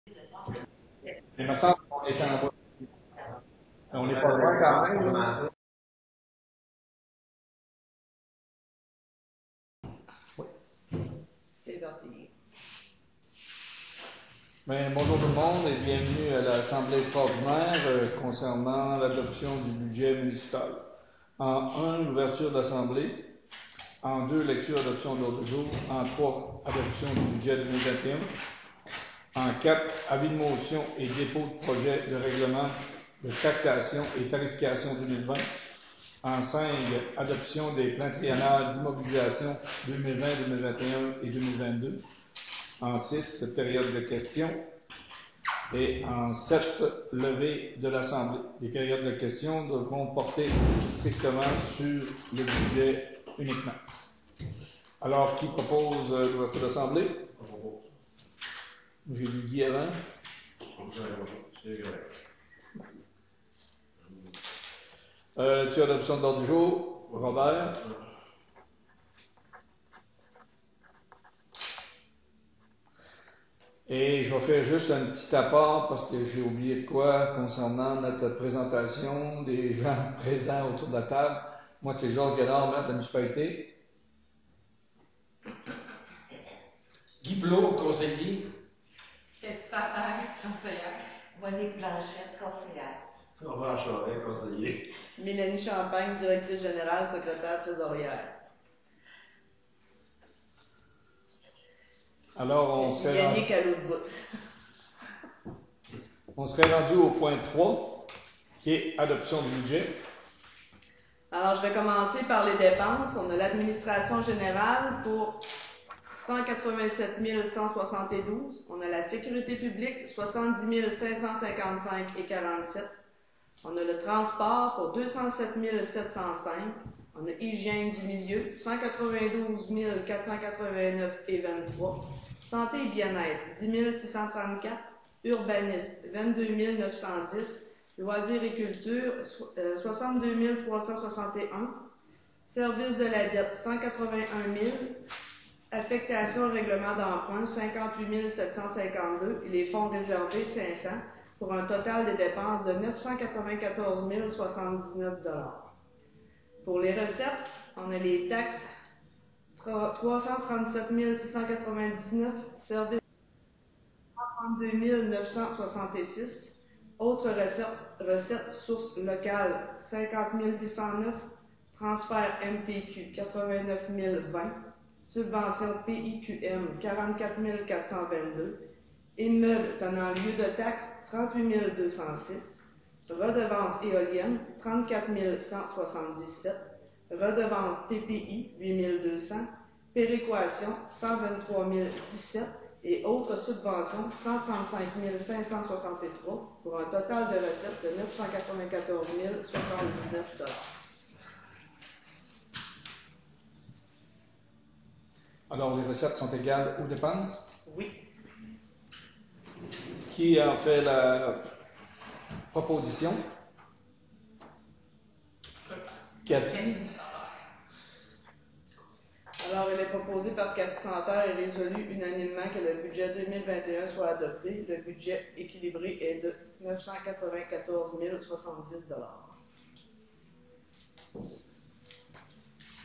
Il me semble qu'on est en bas. On n'est pas loin quand même. Là. C'est parti. Bien, bonjour tout le monde et bienvenue à l'Assemblée extraordinaire concernant l'adoption du budget municipal. En 1, l'ouverture de l'Assemblée. En 2, lecture adoption de l'ordre du jour. En 3, adoption du budget 2021. En 4, avis de motion et dépôt de projet de règlement de taxation et tarification 2020. En 5, adoption des plans triennales d'immobilisation 2020, 2021 et 2022. En 6, période de questions. Et en 7, levée de l'Assemblée. Les périodes de questions devront porter strictement sur le budget uniquement. Alors, qui propose l'ouverture de l'Assemblée? J'ai vu Guy avant. Tu as l'adoption de l'ordre du jour, Robert. Et je vais faire juste un petit apport parce que j'ai oublié de quoi concernant notre présentation des gens présents autour de la table. Moi, c'est Georges Guénard, maître de la municipalité. Guy Plot, conseiller. Cathy Sapin, conseillère. Monique Blanchette, conseillère. Robert Charest, conseiller. Mélanie Champagne, directrice générale, secrétaire trésorière. Alors, Yannick à l'autre bout. On serait rendu au point 3, qui est adoption du budget. Alors, je vais commencer par les dépenses. On a l'administration générale pour 187 172. On a la sécurité publique, 70 555 et 47. On a le transport pour 207 705. On a hygiène du milieu, 192 489 et 23. Santé et bien-être, 10 634. Urbanisme, 22 910. Loisirs et culture, 62 361. Service de la dette, 181 000. Affectation au règlement d'emprunt, 58 752. Et les fonds réservés, 500. Pour un total des dépenses de 994 079 $. Pour les recettes, on a les taxes 337 699, services 132 966, autres recettes sources locales 50 809, transfert MTQ 89 020, subvention PIQM 44 422, immeubles tenant lieu de taxes 38 206, redevance éolienne 34 177, redevance TPI 8 200, péréquation 123 017 et autres subventions 135 563 pour un total de recettes de 994 079 $. Alors, les recettes sont égales aux dépenses? Oui. Qui en fait la proposition? Cathy. Alors, il est proposé par Cathy Santerre et résolu unanimement que le budget 2021 soit adopté. Le budget équilibré est de 994 070 $.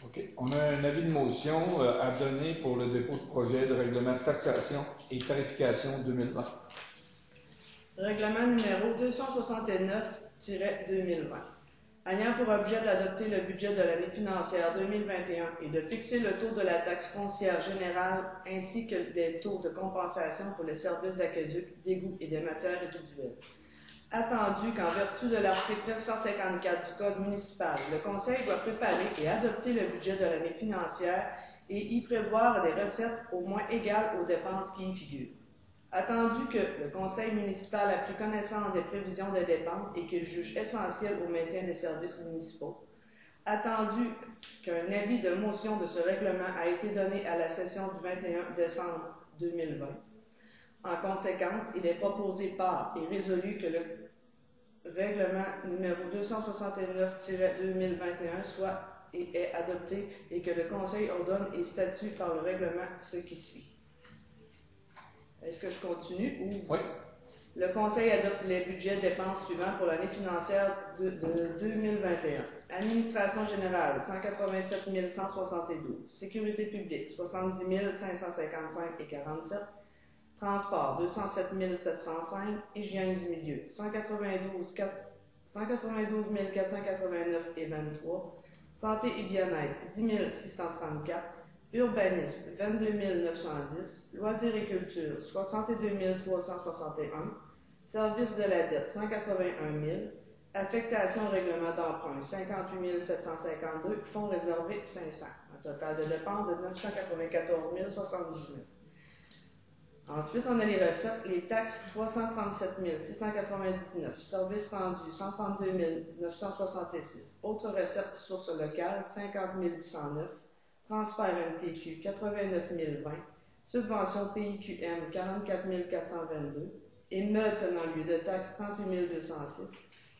OK. On a un avis de motion à donner pour le dépôt de projet de règlement de taxation et tarification 2020. Règlement numéro 269-2020. Ayant pour objet d'adopter le budget de l'année financière 2021 et de fixer le taux de la taxe foncière générale ainsi que des taux de compensation pour les services d'aqueduc, d'égout et des matières résiduelles. Attendu qu'en vertu de l'article 954 du Code municipal, le Conseil doit préparer et adopter le budget de l'année financière et y prévoir des recettes au moins égales aux dépenses qui y figurent. Attendu que le Conseil municipal a pris connaissance des prévisions de dépenses et qu'il juge essentiel au maintien des services municipaux. Attendu qu'un avis de motion de ce règlement a été donné à la session du 21 décembre 2020. En conséquence, il est proposé par et résolu que le règlement numéro 269-2021 soit et est adopté et que le Conseil ordonne et statue par le règlement ce qui suit. Est-ce que je continue ou... Oui. Le Conseil adopte les budgets dépenses suivants pour l'année financière de 2021. Administration générale, 187 172. Sécurité publique, 70 555 et 47. Transport, 207 705. Hygiène du milieu, 192 489 et 23. Santé et bien-être, 10 634. Urbanisme, 22 910. Loisirs et culture, 62 361. Service de la dette, 181 000. Affectation règlement d'emprunt, 58 752. Fonds réservés, 500. Un total de dépenses de 994 079. Ensuite, on a les recettes, les taxes, 337 699. Services rendus, 132 966. Autres recettes, sources locales, 50 809. Transfert MTQ, 89 020. Subvention PIQM, 44 422. Émeutes tenant lieu de taxes, 38 206.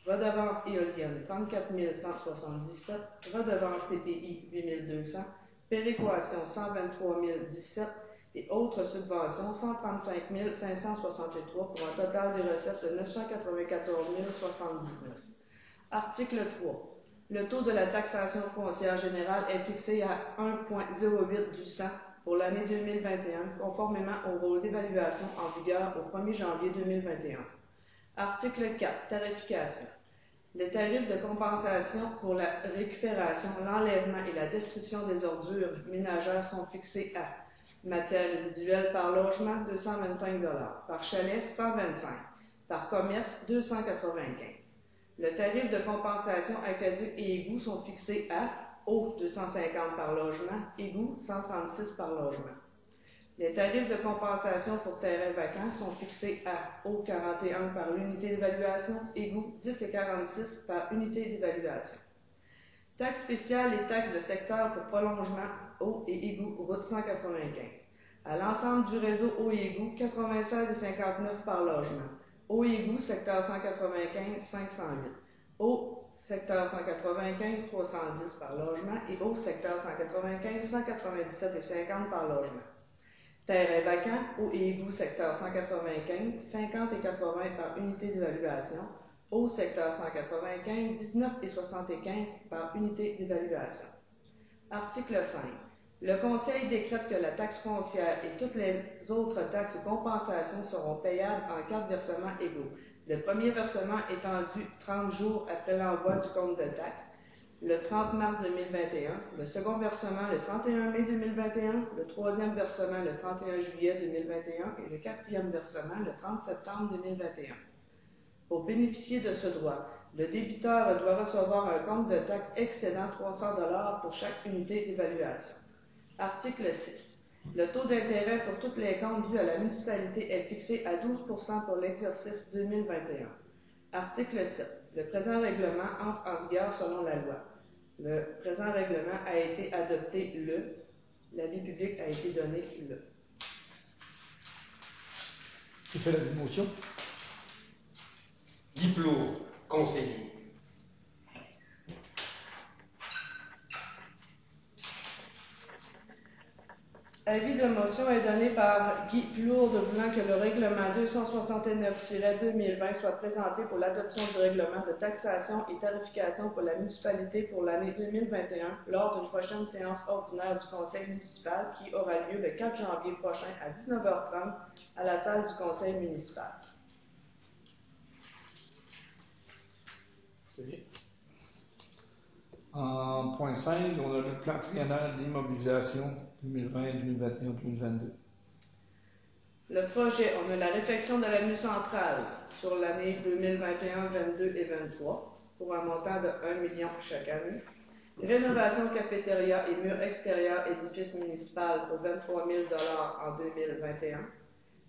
Redevance éolienne, 34 177. Redevance TPI, 8 200. Péréquation, 123 017. Et autres subventions, 135 563 pour un total de recettes de 994 079. Article 3. Le taux de la taxation foncière générale est fixé à 1,08 du 100 pour l'année 2021, conformément au rôle d'évaluation en vigueur au 1er janvier 2021. Article 4. Tarification. Les tarifs de compensation pour la récupération, l'enlèvement et la destruction des ordures ménagères sont fixés à matière résiduelle par logement, 225 $. Par chalet, 125 $. Par commerce, 295 $. Le tarif de compensation aqueduc et égouts sont fixés à eau, 250 $ par logement, égout, 136 $ par logement. Les tarifs de compensation pour terrains vacants sont fixés à eau, 41 $ par unité d'évaluation, égout, 10 et 46 $ par unité d'évaluation. Taxes spéciales et taxes de secteur pour prolongement, eau et égout, route 195. À l'ensemble du réseau eau et égout, 96,59 $ par logement. Eau et égout, secteur 195, 508. Eau, secteur 195, 310 par logement. Et eau, secteur 195, 197,50 $ par logement. Terrain vacant, eau et égout, secteur 195, 50 et 80 par unité d'évaluation. Eau, secteur 195, 19 et 75 par unité d'évaluation. Article 5. Le Conseil décrète que la taxe foncière et toutes les autres taxes ou compensations seront payables en 4 versements égaux. Le premier versement étant dû 30 jours après l'envoi du compte de taxe, le 30 mars 2021, le second versement le 31 mai 2021, le troisième versement le 31 juillet 2021 et le quatrième versement le 30 septembre 2021. Pour bénéficier de ce droit, le débiteur doit recevoir un compte de taxe excédant 300 $ pour chaque unité d'évaluation. Article 6. Le taux d'intérêt pour tous les comptes dus à la municipalité est fixé à 12 % pour l'exercice 2021. Article 7. Le présent règlement entre en vigueur selon la loi. Le présent règlement a été adopté le. L'avis public a été donné le. Qui fait la motion? Guy Plot, conseiller. Avis de motion est donné par Guy Plourde voulant que le règlement 269-2020 soit présenté pour l'adoption du règlement de taxation et tarification pour la municipalité pour l'année 2021 lors d'une prochaine séance ordinaire du conseil municipal qui aura lieu le 4 janvier prochain à 19h30 à la salle du conseil municipal. C'est bien. En point 5, on a le plan triennal d'immobilisation 2020, 2021, 2022. Le projet, on a la réfection de l'avenue centrale sur l'année 2021, 22 et 23 pour un montant de 1 million chaque année. Rénovation cafétéria et murs extérieurs édifice municipal pour 23 000 $ en 2021.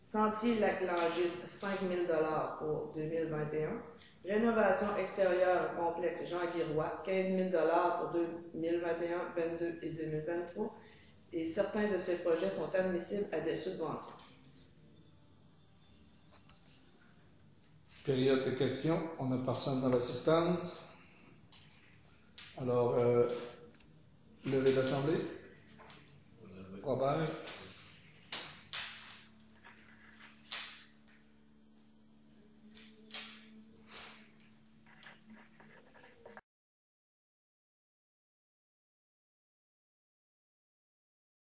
Sentier Lac-Langis, 5 000 $ pour 2021. Rénovation extérieure complexe Jean-Guiroy, 15 000 $ pour 2021, 2022 et 2023. Et certains de ces projets sont admissibles à des subventions. Période de questions. On a personne dans l'assistance. Alors, levée d'assemblée. Robert.